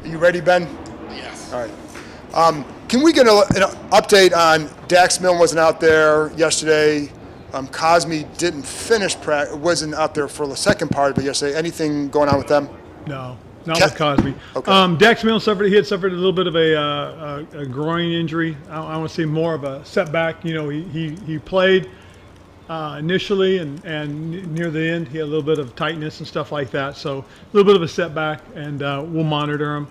Are you ready, Ben? Yes. All right. Can we get an update on Dax Milne wasn't out there yesterday? Cosme didn't finish wasn't out there for the second part, but yesterday. Anything going on with them? No, not with Cosby. Okay. Dax Milne had suffered a little bit of a groin injury. I want to say more of a setback. You know, he played initially and near the end he had a little bit of tightness and stuff like that. So a little bit of a setback, and we'll monitor him.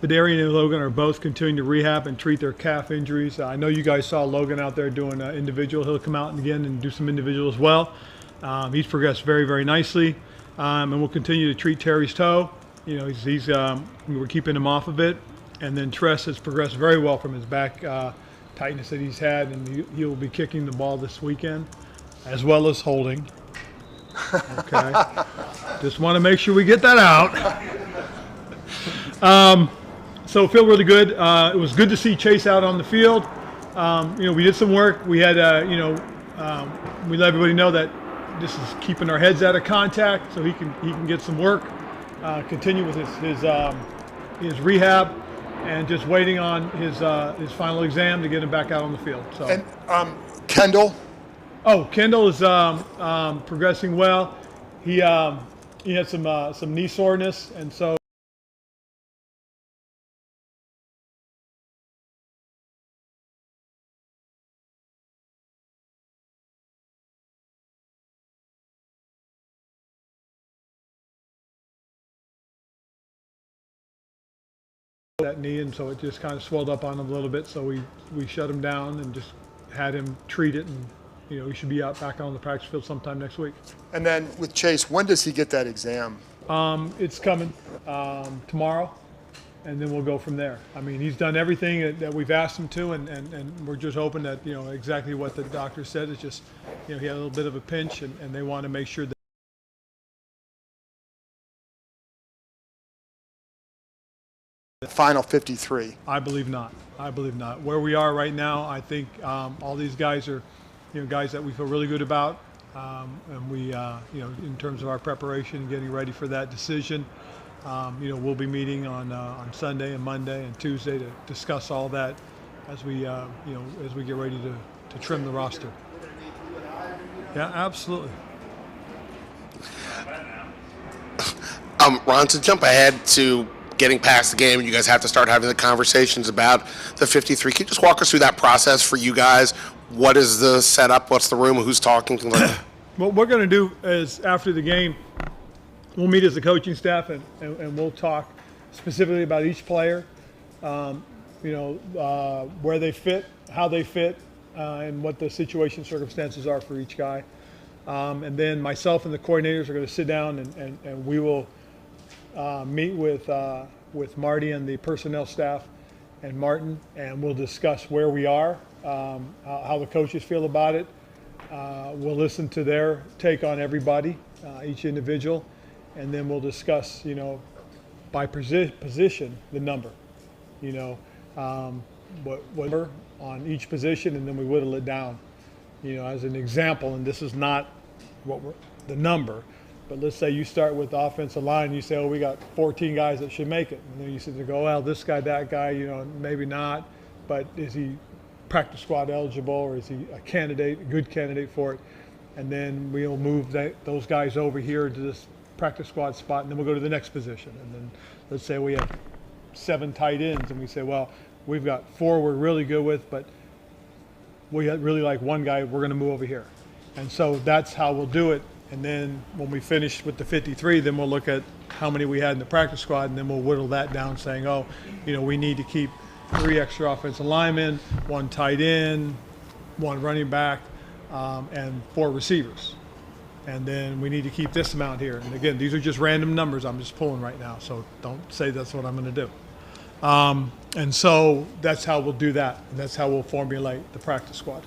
Badarian and Logan are both continuing to rehab and treat their calf injuries. I know you guys saw Logan out there doing individual. He'll come out again and do some individual as well. He's progressed very, very nicely, and we'll continue to treat Terry's toe. You know, we're keeping him off of it. And then Tress has progressed very well from his back tightness that he's had, and he will be kicking the ball this weekend, as well as holding. Okay, just want to make sure we get that out. So feel really good. It was good to see Chase out on the field. You know, we did some work. We had, we let everybody know that this is keeping our heads out of contact, so he can get some work, continue with his rehab, and just waiting on his final exam to get him back out on the field. So. And Kendall? Oh, Kendall is progressing well. He had some knee soreness, and so. That knee, and so it just kind of swelled up on him a little bit, so we shut him down and just had him treat it, and you know, he should be out back on the practice field sometime next week. And then with Chase, when does he get that exam? It's coming tomorrow, and then we'll go from there. I mean, he's done everything that we've asked him to, and we're just hoping that, you know, exactly what the doctor said. It's just, you know, he had a little bit of a pinch, and they want to make sure that The final 53. I believe not. I believe not. Where we are right now, I think all these guys are, you know, guys that we feel really good about, and we, you know, in terms of our preparation and getting ready for that decision, you know, we'll be meeting on Sunday and Monday and Tuesday to discuss all that as we, you know, as we get ready to trim the roster. Yeah, absolutely. Ron, to jump ahead to getting past the game, and you guys have to start having the conversations about the 53. Can you just walk us through that process for you guys? What is the setup? What's the room? Who's talking? Things like that. What we're going to do is after the game, we'll meet as a coaching staff and we'll talk specifically about each player, you know, where they fit, how they fit, and what the situation circumstances are for each guy. And then myself and the coordinators are going to sit down and we will meet with Marty and the personnel staff and Martin, and we'll discuss where we are, how the coaches feel about it. We'll listen to their take on everybody, each individual, and then we'll discuss, you know, by position, the number, you know, what on each position, and then we whittle it down, you know, as an example. And this is not the number. But let's say you start with the offensive line, and you say, oh, we got 14 guys that should make it. And then you sit there and go, well, this guy, that guy, you know, maybe not. But is he practice squad eligible, or is he a good candidate for it? And then we'll move those guys over here to this practice squad spot, and then we'll go to the next position. And then let's say we have 7 tight ends, and we say, well, we've got 4 we're really good with, but we really like one guy, we're going to move over here. And so that's how we'll do it. And then when we finish with the 53, then we'll look at how many we had in the practice squad, and then we'll whittle that down, saying, oh, you know, we need to keep 3 extra offensive linemen, 1 tight end, 1 running back, and 4 receivers. And then we need to keep this amount here. And again, these are just random numbers I'm just pulling right now, so don't say that's what I'm going to do. And so that's how we'll do that, and that's how we'll formulate the practice squad.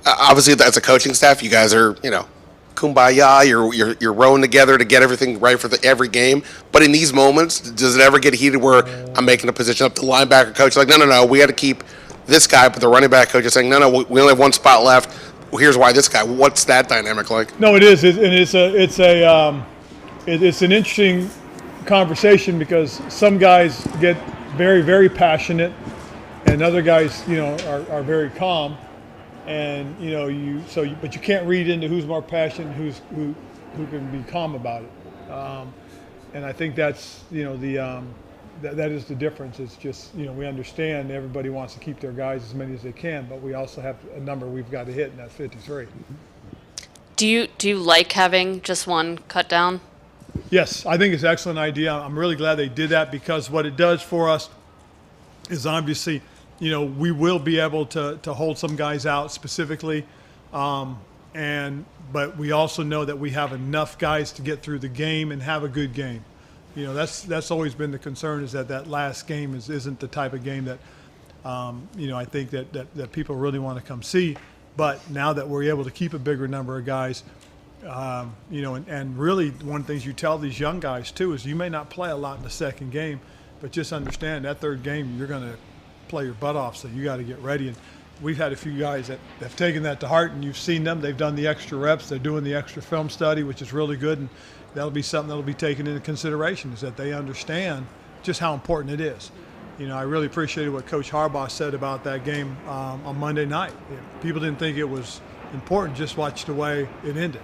Obviously, as a coaching staff, you guys are, you know, kumbaya, you're rowing together to get everything right for every game. But in these moments, does it ever get heated where I'm making a position up, the linebacker coach is like, no, we got to keep this guy, but the running back coach is saying, no, we only have 1 spot left. Well, here's why this guy. What's that dynamic like? No, it is, and it's an interesting conversation because some guys get very, very passionate, and other guys, are very calm. And but you can't read into who's more passionate, who can be calm about it. And I think that's that is the difference. It's just we understand everybody wants to keep their guys as many as they can, but we also have a number we've got to hit, and that's 53. Do you like having just one cut down? Yes, I think it's an excellent idea. I'm really glad they did that because what it does for us is obviously, we will be able to hold some guys out specifically, but we also know that we have enough guys to get through the game and have a good game. That's always been the concern, is that last game isn't the type of game that I think that people really want to come see. But now that we're able to keep a bigger number of guys, and really one of the things you tell these young guys too is you may not play a lot in the second game, but just understand that third game you're going to play your butt off, so you got to get ready. And we've had a few guys that have taken that to heart, and you've seen them. They've done the extra reps. They're doing the extra film study, which is really good, and that'll be something that'll be taken into consideration, is that they understand just how important it is. I really appreciated what Coach Harbaugh said about that game on Monday night. People didn't think it was important, just watch the way it ended.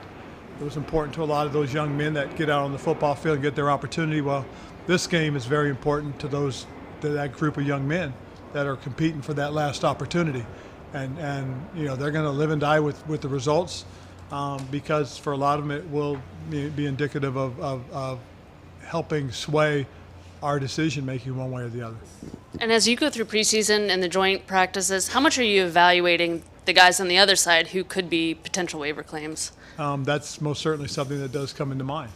It was important to a lot of those young men that get out on the football field and get their opportunity. Well, this game is very important to that group of young men that are competing for that last opportunity. And they're going to live and die with the results because for a lot of them it will be indicative of helping sway our decision making one way or the other. And as you go through preseason and the joint practices, how much are you evaluating the guys on the other side who could be potential waiver claims? That's most certainly something that does come into mind.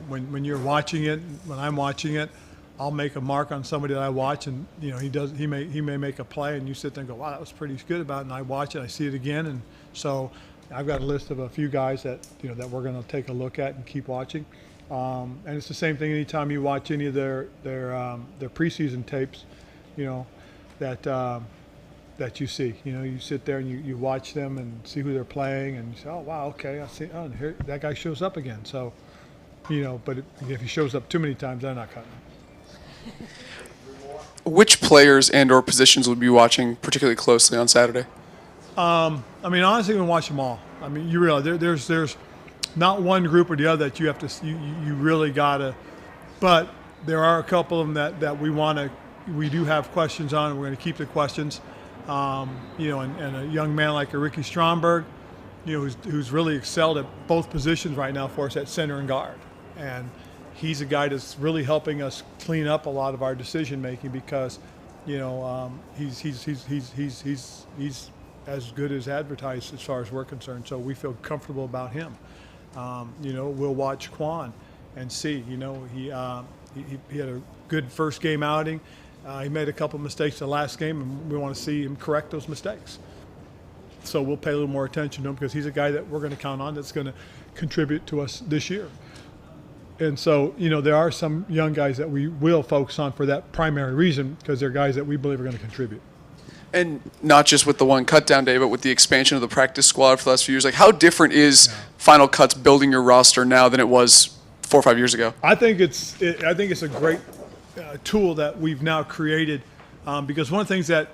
When you're watching it, when I'm watching it, I'll make a mark on somebody that I watch, and he may make a play, and you sit there and go, wow, that was pretty good about it. And I watch it, I see it again, and so I've got a list of a few guys that that we're going to take a look at and keep watching. And it's the same thing anytime you watch any of their preseason tapes, that you see. You sit there and you watch them and see who they're playing, and you say, oh wow, okay, I see. Oh, here that guy shows up again. So, but if he shows up too many times, they're not cutting him. Which players and/or positions would you be watching particularly closely on Saturday? Honestly, we watch them all. You realize there's not one group or the other that you have to you really gotta, but there are a couple of them that we do have questions on, and we're going to keep the questions. And a young man like a Ricky Stromberg, who's really excelled at both positions right now for us at center and guard, and he's a guy that's really helping us clean up a lot of our decision making because, he's as good as advertised as far as we're concerned. So we feel comfortable about him. We'll watch Quan and see. He had a good first game outing. He made a couple mistakes the last game, and we want to see him correct those mistakes. So we'll pay a little more attention to him because he's a guy that we're going to count on that's going to contribute to us this year. And so, there are some young guys that we will focus on for that primary reason because they're guys that we believe are going to contribute. And not just with the one cut down day, but with the expansion of the practice squad for the last few years. Like, how different is Final Cuts building your roster now than it was 4 or 5 years ago? I think it's a great tool that we've now created because one of the things that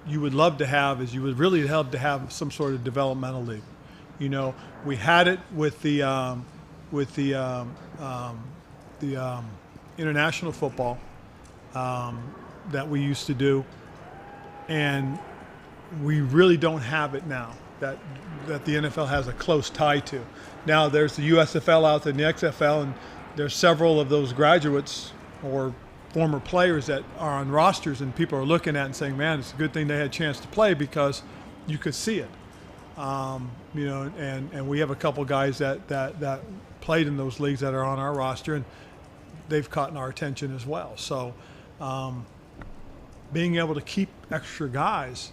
you would love to have is you would really love to have some sort of developmental league. We had it with the international football that we used to do, and we really don't have it now that the NFL has a close tie to. Now there's the USFL out there and the XFL, and there's several of those graduates or former players that are on rosters, and people are looking at and saying, man, it's a good thing they had a chance to play because you could see it. And we have a couple guys that played in those leagues that are on our roster, and they've caught our attention as well. So being able to keep extra guys,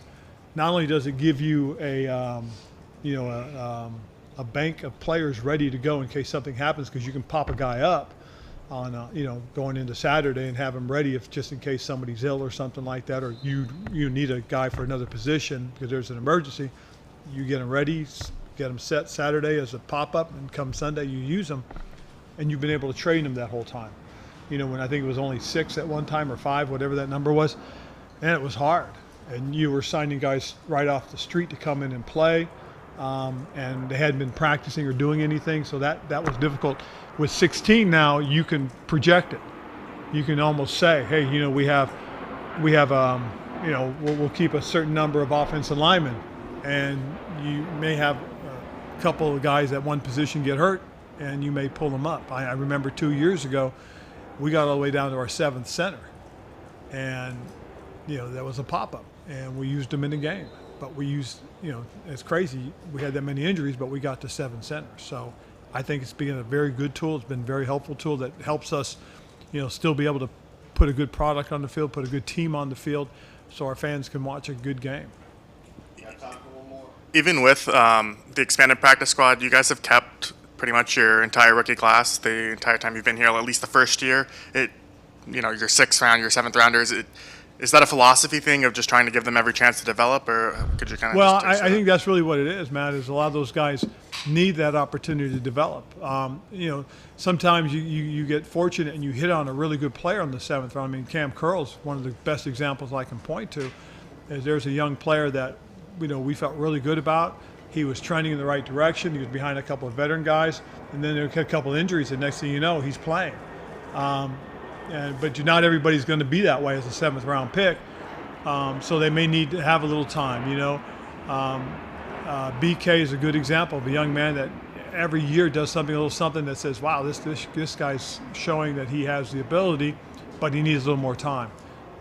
not only does it give you a bank of players ready to go in case something happens, because you can pop a guy up on going into Saturday and have him ready if just in case somebody's ill or something like that, or you need a guy for another position because there's an emergency. You get him ready, get him set Saturday as a pop-up, and come Sunday you use them. and you've been able to train them that whole time. You know, when I think it was only 6 at one time or 5, whatever that number was, and it was hard. And you were signing guys right off the street to come in and play, and they hadn't been practicing or doing anything, so that was difficult. With 16 now, you can project it. You can almost say, hey, you know, we have you know, we'll keep a certain number of offensive linemen, and you may have a couple of guys at one position get hurt, and you may pull them up. I remember 2 years ago, we got all the way down to our 7th center, and you know, that was a pop-up, and we used them in the game. But we used, you know, it's crazy. We had that many injuries, but we got to 7 centers. So I think it's been a very good tool. It's been a very helpful tool that helps us, you know, still be able to put a good product on the field, put a good team on the field, so our fans can watch a good game. Even with the expanded practice squad, you guys have kept pretty much your entire rookie class the entire time you've been here, at least the first year. You know, your 6th round, your 7th rounders. Is that a philosophy thing of just trying to give them every chance to develop, or could you kind of? Well, I think that's really what it is, Matt. Is a lot of those guys need that opportunity to develop. You know, sometimes you get fortunate and you hit on a really good player on the 7th round. I mean, Cam Curl's one of the best examples I can point to. Is there's a young player that, you know, we felt really good about. He was trending in the right direction. He was behind a couple of veteran guys, and then there were a couple of injuries, and next thing you know, he's playing. But not everybody's going to be that way as a 7th round pick, so they may need to have a little time. You know, BK is a good example of a young man that every year does something, a little something that says, wow, this guy's showing that he has the ability, but he needs a little more time.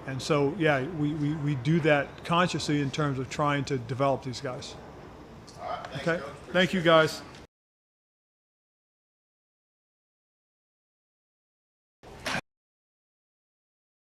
And so, yeah, we do that consciously in terms of trying to develop these guys. Okay, thank you guys.